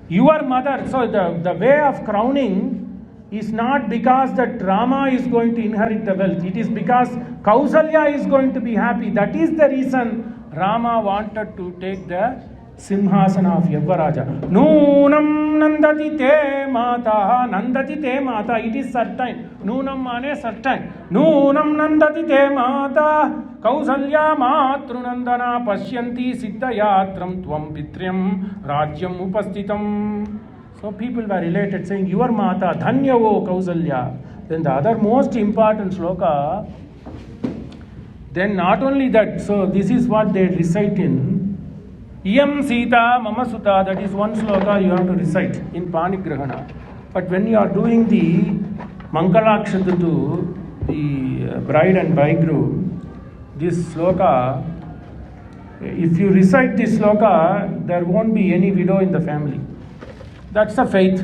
Your mother. So the way of crowning is not because that Rama is going to inherit the wealth. It is because Kausalya is going to be happy. That is the reason Rama wanted to take the Simhasana of Yavaraja. Noonam nandati te mata. Nandati te mata. It is certain. Noonam mane certain. Noonam nandati te mata. Kausalya matru nandana pashyanti siddhayatram tvam pitryam rajyam upastitam. So people were related saying, your mata, dhanyavo Kausalya. Then the other most important sloka, then not only that, so this is what they recite in Iyam Sita Mama Sutta, that is one sloka you have to recite in Panigrahana. But when you are doing the Mangalakshata to the bride and bridegroom, this sloka, if you recite this sloka, there won't be any widow in the family. That's the faith.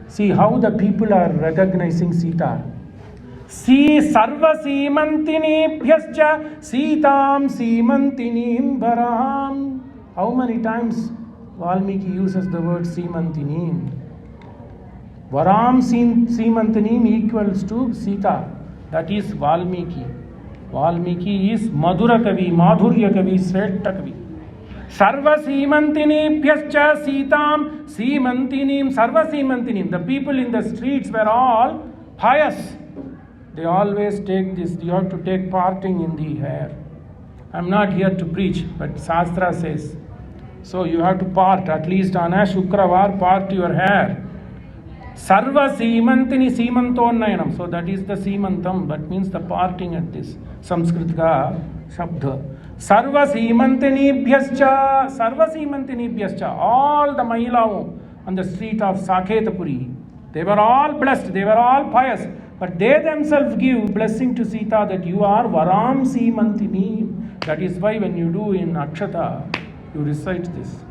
See how the people are recognizing Sita. See sarva simantini bhyascha sitam simantinim varam. How many times Valmiki uses the word simantinim? Varam simantinim equals to Sita. That is Valmiki. Valmiki is Madhura Kavi, Madhurya Kavi, Shrestha Kavi. Sarva Seemantinibhyascha Sitam Seemantinim. Sarva Seemantinim. The people in the streets were all pious. They always take this. You have to take parting in the hair. I'm not here to preach, but Shastra says. So you have to part, at least on a Shukravar, part your hair. Sarva Seemantini Seemantonnayanam. So that is the Seemantam. That means the parting at this. Sanskritka Shabda. Sarva Seemantinibhyascha. Sarva Seemantinibhyascha. All the Mahilavu on the street of Saketapuri. They were all blessed. They were all pious. But they themselves give blessing to Sita that you are Varam Seemantini. That is why when you do in Akshata, you recite this.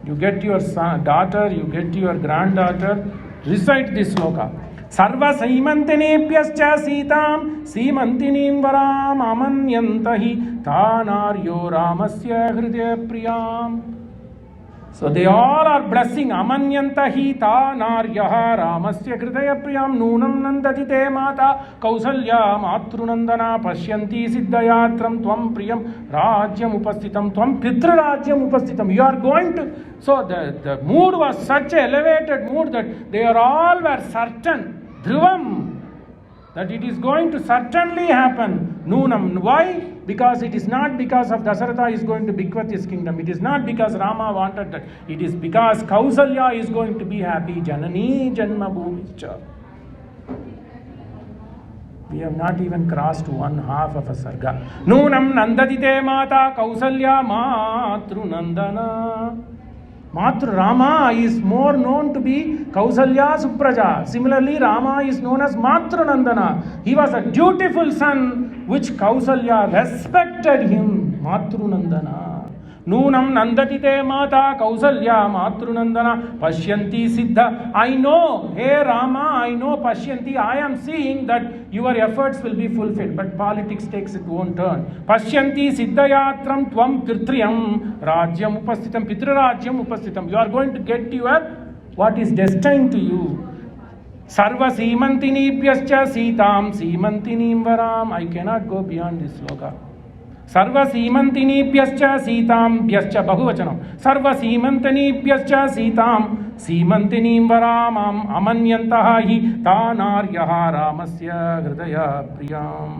You get your son, daughter, you get your granddaughter, recite this sloka. Sarva Seemantinebhyascha Sitam Seemantinim Varam Amanyantahi Tanaryo Ramasya Hridaya Priyam. So they all are blessing. Amanyantahi Tanaryaha Ramasya Hridaya Priyam Nunam Nandati Te Mata Kausalya Matrunandana Pashyanti Siddhayatram Tvam Priyam Rajyam Upastitam Tvam Pitra Rajyam Upastitam. You are going to. So the mood was such an elevated mood that they are all were certain. Dhruvam. That it is going to certainly happen. Nunam. Why? Because it is not because of Dasaratha is going to bequeath his kingdom. It is not because Rama wanted that. It is because Kausalya is going to be happy. Janani Janma Bhumicha. We have not even crossed one half of a sarga. Nunam Nandadite Mata Kausalya Matru Nandana. Matru Rama is more known to be Kausalya Supraja. Similarly, Rama is known as Matru Nandana. He was a dutiful son which Kausalya respected him. Matru Nandana. Nunam Nandatite Mata Kausalya Matru Nandana Pashyanti Siddha. I know, hey Rama, I know Pashyanti. I am seeing that your efforts will be fulfilled. But politics takes its own turn. Pashyanti Siddhayatram Tvam Pirtriyam Rajyam Upastitam Pitra Rajyam Upastitam. You are going to get your what is destined to you. Sarva Seemantinibhyascha Sitam Seemantinim Varam. I cannot go beyond this sloka. Sarva Seemantinibhyascha Sitam Bhyascha Bahuvachanam. Sarva Seemantinibhyascha Sitam Seemantinim Varamam Amanyantaha hi Tanaryaha Ramasya Hridaya Priyam.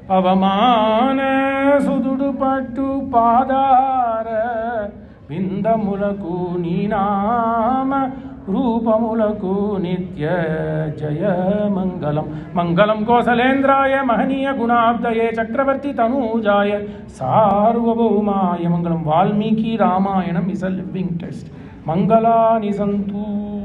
Avamana Sududu Pattu Padara Vindamulaku Ninama Rupamulaku Nitya Jaya Mangalam. Mangalam Kosalendraya Mahaniya Gunabdaye Chakravarti Tanujaya Sarvabhaumaya Mangalam. Valmiki Ramayanam is a living text. Mangala Nisantu.